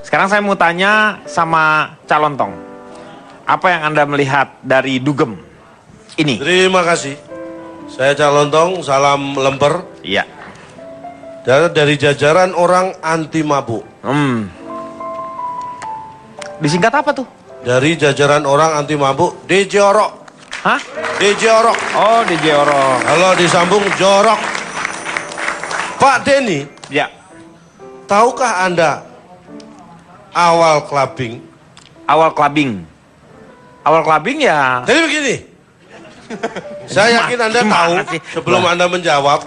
Sekarang saya mau tanya sama calon tong. Apa yang Anda melihat dari dugem ini? Terima kasih. Saya calon tong, salam lemper. Iya. Dari jajaran orang anti mabuk. Disingkat apa tuh? Dari jajaran orang anti mabuk, DJ Orok. Hah? DJ Orok. Oh, DJ Orok. Kalau disambung Jorok. Pak Denny, Ya. tahukah Anda awal clubbing? Awal clubbing. Awal clubbing ya. Jadi begini. Saya yakin Anda tahu sih? sebelum Anda menjawab.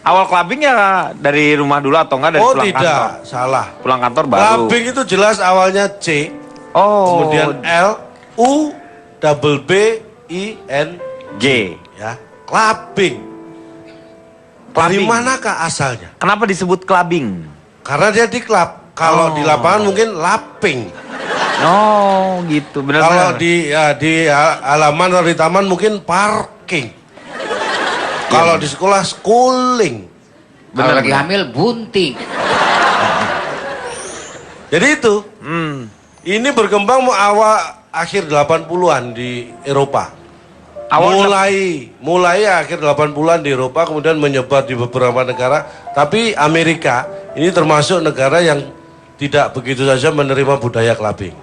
Awal clubbing ya dari rumah dulu atau enggak dari Oh pulang tidak, kantor? salah. Pulang kantor baru. Clubbing itu jelas awalnya C, Oh. kemudian L, U, double B, I, N, G. ya. Clubbing. Dari Clubbing. manakah asalnya? Kenapa disebut clubbing? Karena dia di klub. Kalau Oh. di lapangan mungkin lapping. Oh, gitu. Kalau Benar-benar. di halaman atau di taman mungkin parking. Kalau di sekolah schooling. Kalau Benar, lagi benar. hamil bunting. Jadi itu, Hmm. ini berkembang awal akhir 80-an di Eropa. Awal Mulai akhir 80-an di Eropa, kemudian menyebar di beberapa negara. Tapi Amerika ini termasuk negara yang tidak begitu saja menerima budaya clubbing.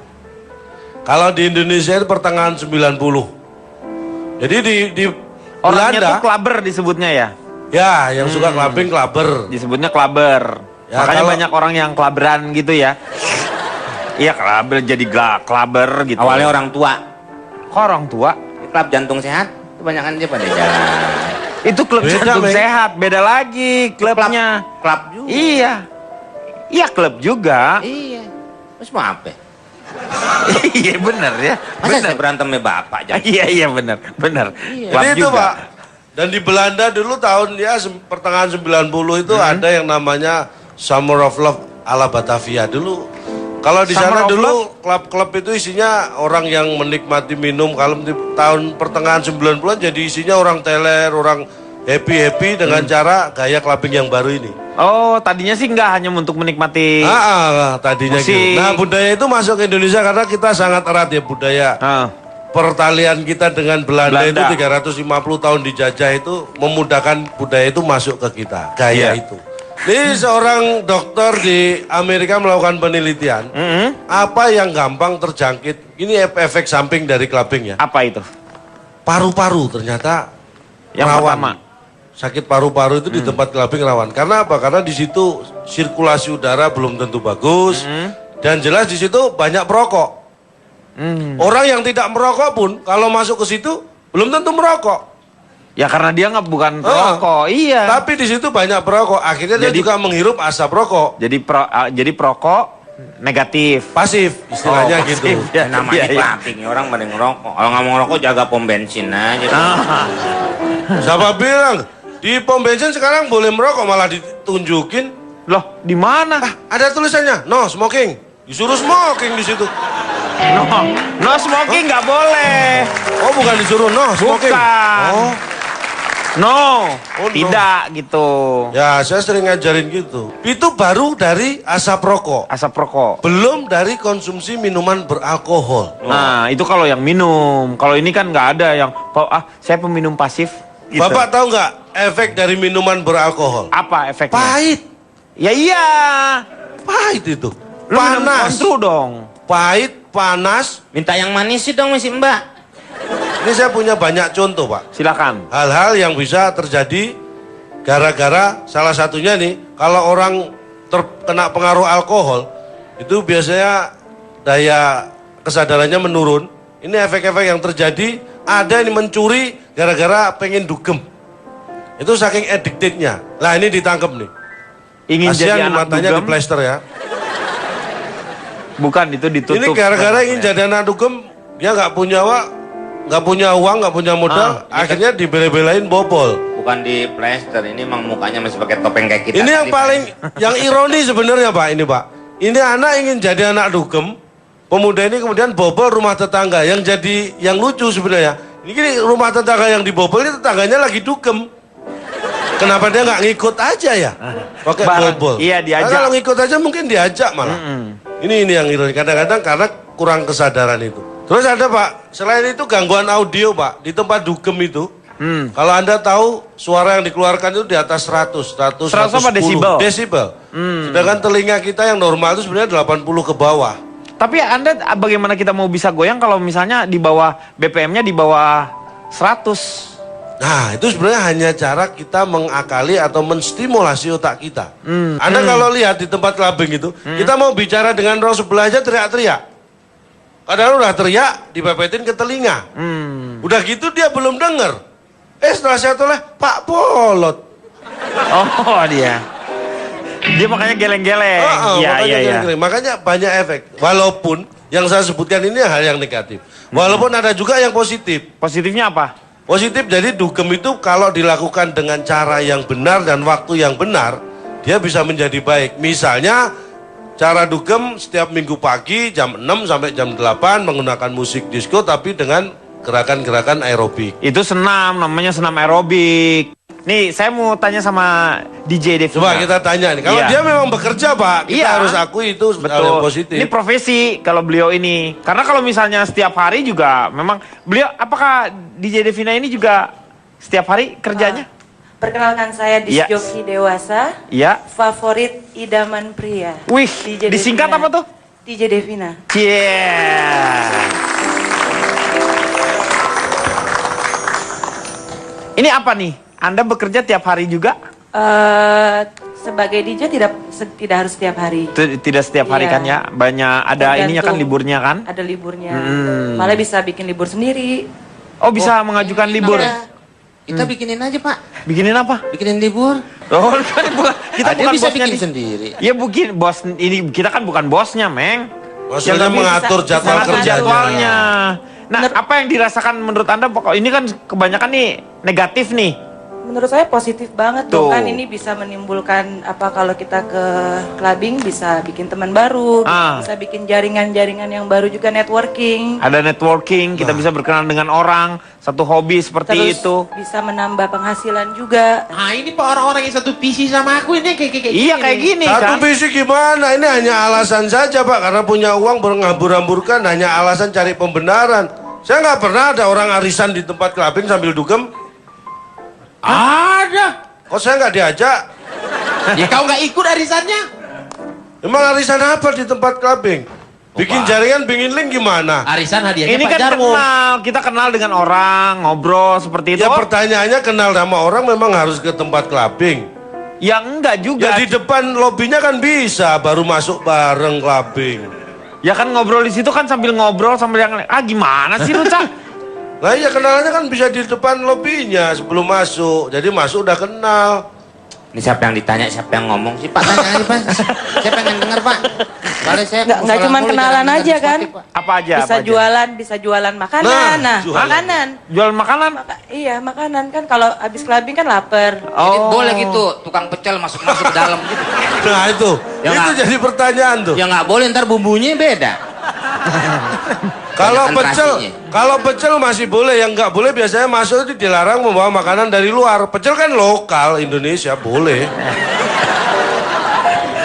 Kalau di Indonesia itu pertengahan 90. Jadi di Orangnya Belanda, tuh clubber disebutnya ya. ya yang suka clubbing clubber. Disebutnya clubber. Ya, Makanya kalau- banyak orang yang clubberan gitu ya. Iya, clubber jadi clubber gitu. Awalnya orang tua. Kok orang tua? Klub jantung sehat. Kebanyakan dia pada jalan. Itu klub Beda, jantung Meng. sehat, beda lagi klubnya. Klub juga. Iya. Iya, klub juga. Iya. Terus mau apa? Iya bener ya. Masa Bener. saya berantem sama bapak jam? Iya bener, bener. Iya. Klub Jadi itu juga. Pak. Dan di Belanda dulu tahun ya pertengahan 90 itu ada yang namanya Summer of Love ala Batavia dulu. Kalau di Summer sana of dulu klub-klub itu isinya orang yang menikmati minum. Kalau di tahun pertengahan 90-an jadi isinya orang teler, orang happy-happy dengan cara gaya clubbing yang baru ini. Oh, tadinya sih nggak hanya untuk menikmati. Tadinya Musik. gitu. Nah, budaya itu masuk ke Indonesia karena kita sangat erat ya budaya. Ah. Pertalian kita dengan Belanda Belanda. itu 350 tahun dijajah itu memudahkan budaya itu masuk ke kita. Gaya Iya. itu. Ini seorang dokter di Amerika melakukan penelitian. Apa yang gampang terjangkit? Ini efek samping dari clubbing ya. Apa itu? Paru-paru ternyata Yang rawan. pertama. Sakit paru-paru itu di tempat clubbing rawan. Karena apa? Karena di situ sirkulasi udara belum tentu bagus. Dan jelas di situ banyak perokok. Orang yang tidak merokok pun kalau masuk ke situ belum tentu merokok. Ya karena dia nggak bukan perokok. Iya. Tapi di situ banyak perokok. Akhirnya dia Jadi- juga menghirup asap rokok. Jadi perokok negatif. Pasif istilahnya Oh, gitu. pasif. Ya, Namanya iya, iya. clubbing. Orang pada ngerokok. Kalau nggak mau ngerokok jaga pom bensin aja. Ah. Siapa bilang di pom bensin sekarang boleh merokok malah ditunjukin. Loh, di mana? Ada tulisannya no smoking. Disuruh smoking di situ. No smoking nggak boleh. Oh bukan disuruh no smoking. Bukan. Oh No, Oh, no. tidak gitu. ya saya sering ngajarin gitu. Itu baru dari asap rokok. Asap rokok. Belum dari konsumsi minuman beralkohol. Nah, itu kalau yang minum. Kalau ini kan nggak ada yang, saya peminum pasif. Gitu. Bapak tahu nggak efek dari minuman beralkohol? Apa efeknya? Pahit. Ya iya. Pahit itu. Lu minum Panas. kontru dong. Pahit, panas. Minta yang manis sih dong masih mbak. Ini saya punya banyak contoh Pak. Silakan. Hal-hal yang bisa terjadi gara-gara salah satunya nih. Kalau orang terkena pengaruh alkohol. Itu biasanya daya kesadarannya menurun. Ini efek-efek yang terjadi. Ada yang mencuri gara-gara pengen dugem. Itu saking addicted-nya. Nah ini ditangkap nih. Ingin Kasihan jadi anak matanya dugem? di plester ya. Bukan, itu ditutup. Ini gara-gara ingin jadi anak dugem, dia nggak punya uang, nggak punya modal, akhirnya dibela-belain bobol. Bukan di plester. Ini emang mukanya masih pakai topeng kayak kita. Ini yang tadi, paling, yang ironi sebenarnya Pak, ini Pak. Ini anak ingin jadi anak dugem, pemuda ini kemudian bobol rumah tetangga. Yang lucu sebenarnya, ini rumah tetangga yang dibobol ini tetangganya lagi dugem. Kenapa dia nggak ngikut aja ya? Pakai Barang. bobol. Iya, diajak. Nah, kalau ngikut aja mungkin diajak malah. Ini yang ironi. Kadang-kadang karena kurang kesadaran itu. Terus ada Pak, selain itu gangguan audio Pak, di tempat dugem itu. Kalau Anda tahu suara yang dikeluarkan itu di atas 100, 100 apa 110 desibel. Sedangkan telinga kita yang normal itu sebenarnya 80 ke bawah. Tapi Anda bagaimana kita mau bisa goyang kalau misalnya di bawah BPM-nya di bawah 100? Nah, itu sebenarnya hanya cara kita mengakali atau menstimulasi otak kita. Anda kalau lihat di tempat clubbing itu, kita mau bicara dengan orang sebelah aja teriak-teriak. Kadang udah teriak, dipepetin ke telinga. Udah gitu dia belum denger. Setelah saya toleh, Pak Polot. Oh, dia. Dia makanya geleng-geleng. Iya. Makanya banyak efek. Walaupun yang saya sebutkan ini hal yang negatif. Walaupun ada juga yang positif. Positifnya apa? Positif, jadi dugem itu kalau dilakukan dengan cara yang benar dan waktu yang benar, dia bisa menjadi baik. Misalnya, cara dugem setiap minggu pagi jam 6 sampai jam 8 menggunakan musik disco tapi dengan gerakan-gerakan aerobik. Itu senam, namanya senam aerobik. Nih, saya mau tanya sama DJ Devina. Coba kita tanya nih, kalau dia memang bekerja Pak, kita harus akui itu hal yang positif. Ini profesi kalau beliau ini. Karena kalau misalnya setiap hari juga memang beliau, apakah DJ Devina ini juga setiap hari kerjanya? Perkenalkan saya disjoki dewasa. Iya. Favorit idaman pria. Wih, DJ disingkat Devina. apa tuh? DJ Devina. Ini apa nih? Anda bekerja tiap hari juga? Sebagai DJ tidak harus setiap hari. Tidak setiap hari kan ya? Banyak ada ininya kan, liburnya kan? Ada liburnya. Malah bisa bikin libur sendiri. Oh, bisa mengajukan libur. Kita bikinin aja Pak. Bikinin apa? Bikinin libur. Oh, kita Dia bukan bisa bosnya bikin nih. sendiri. Ya bukan bos ini, kita kan bukan bosnya, Meng. Maksudnya Yang mengatur bisa- jadwal bisa kerjanya. jadwalnya. Nah, apa yang dirasakan menurut Anda? Pokok ini kan kebanyakan nih negatif nih. Menurut saya positif banget Tuh. dong, kan ini bisa menimbulkan apa kalau kita ke clubbing bisa bikin teman baru, bisa bikin jaringan-jaringan yang baru juga, networking. Ada networking, kita bisa berkenalan dengan orang, satu hobi seperti Terus itu. bisa menambah penghasilan juga. Ah ini Pak orang-orang yang satu visi sama aku ini kayak Iya kayak gini Satu kan. visi gimana? Ini hanya alasan saja Pak, karena punya uang berhambur-hamburkan, hanya alasan cari pembenaran. Saya nggak pernah ada orang arisan di tempat clubbing sambil dugem. Ada. Kok saya nggak diajak? Ya kau nggak ikut arisannya? Emang arisan apa di tempat clubbing? Bikin jaringan, bikin link gimana? Arisan hadiahnya Ini Pak kan Jarwo. kita kenal dengan orang, ngobrol seperti itu. Ya pertanyaannya kenal sama orang memang harus ke tempat clubbing. Ya enggak juga. Ya di depan lobinya kan bisa, baru masuk bareng clubbing. Ya kan ngobrol di situ kan sambil ngobrol sambil yang gimana sih lu, Cak? Nah iya kenalannya kan bisa di depan lobinya sebelum masuk. Jadi masuk udah kenal. Ini siapa yang ditanya, siapa yang ngomong sih Pak? Tanya aja Pak. Saya pengen denger Pak. Soalnya saya Nggak cuma kenalan aja kan? Apa aja? Bisa apa aja? bisa jualan makanan. Nah, jualan. Makanan. Jual makanan? Iya, makanan kan kalau habis clubbing kan lapar. Jadi boleh gitu, tukang pecel masuk-masuk ke dalam gitu. Nah itu, Ya itu nggak? jadi pertanyaan tuh. Ya nggak boleh ntar bumbunya beda. Kalau Banyakan pecel masih boleh, yang nggak boleh biasanya masuk itu dilarang membawa makanan dari luar. Pecel kan lokal Indonesia boleh.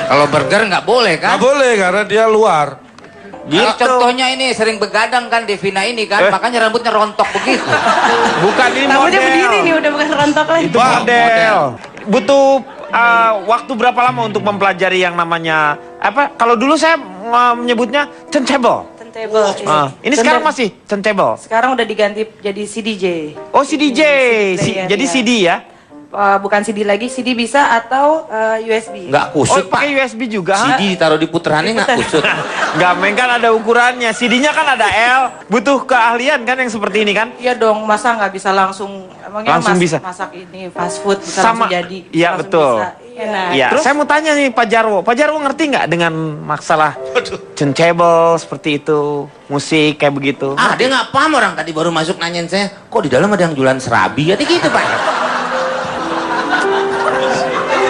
Kalau burger nggak boleh kan? Nggak boleh karena dia luar. Kalau contohnya ini sering begadang kan Devina ini kan, makanya rambutnya rontok begitu. Bukan ini Rambutnya model. berdiri nih, udah bukan rontok lagi. Itu model. Butuh waktu berapa lama untuk mempelajari yang namanya apa? Kalau dulu saya menyebutnya turntable. Turntable. Ini sekarang masih turntable. Sekarang udah diganti jadi CDJ. Oh, CDJ. player, Jadi ya. CD ya? Bukan CD lagi, CD bisa atau USB. Nggak Oh, kusut Pak. pakai USB juga? CD taruh di puterannya nggak kusut. Nggak, Meng, kan ada ukurannya. CD-nya kan ada L. Butuh keahlian kan yang seperti ini kan? Iya dong, masa nggak bisa langsung, emangnya Langsung bisa. masak ini fast food bisa Sama- langsung jadi. iya, langsung betul. bisa. Enak. Iya, saya mau tanya nih Pak Jarwo. Pak Jarwo ngerti nggak dengan masalah turntable seperti itu, musik kayak begitu? Ah dia nggak paham, orang tadi baru masuk nanyain saya, kok di dalam ada yang jualan serabi? Ya gitu Pak.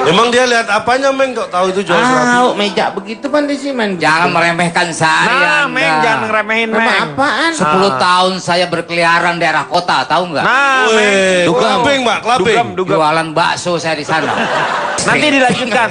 Emang dia lihat apanya Meng kok tahu itu jual serabi? Tahu meja begitu Pan di sini. Jangan meremehkan saya. Nah, Meng, jangan ngeremehin, Meng. Apaan? 10 tahun saya berkeliaran daerah kota, tahu nggak? Nah, Meng. Weh, Dugem. clubbing Pak, clubbing. Dugem. Jualan bakso saya di sana. Nanti dilanjutkan.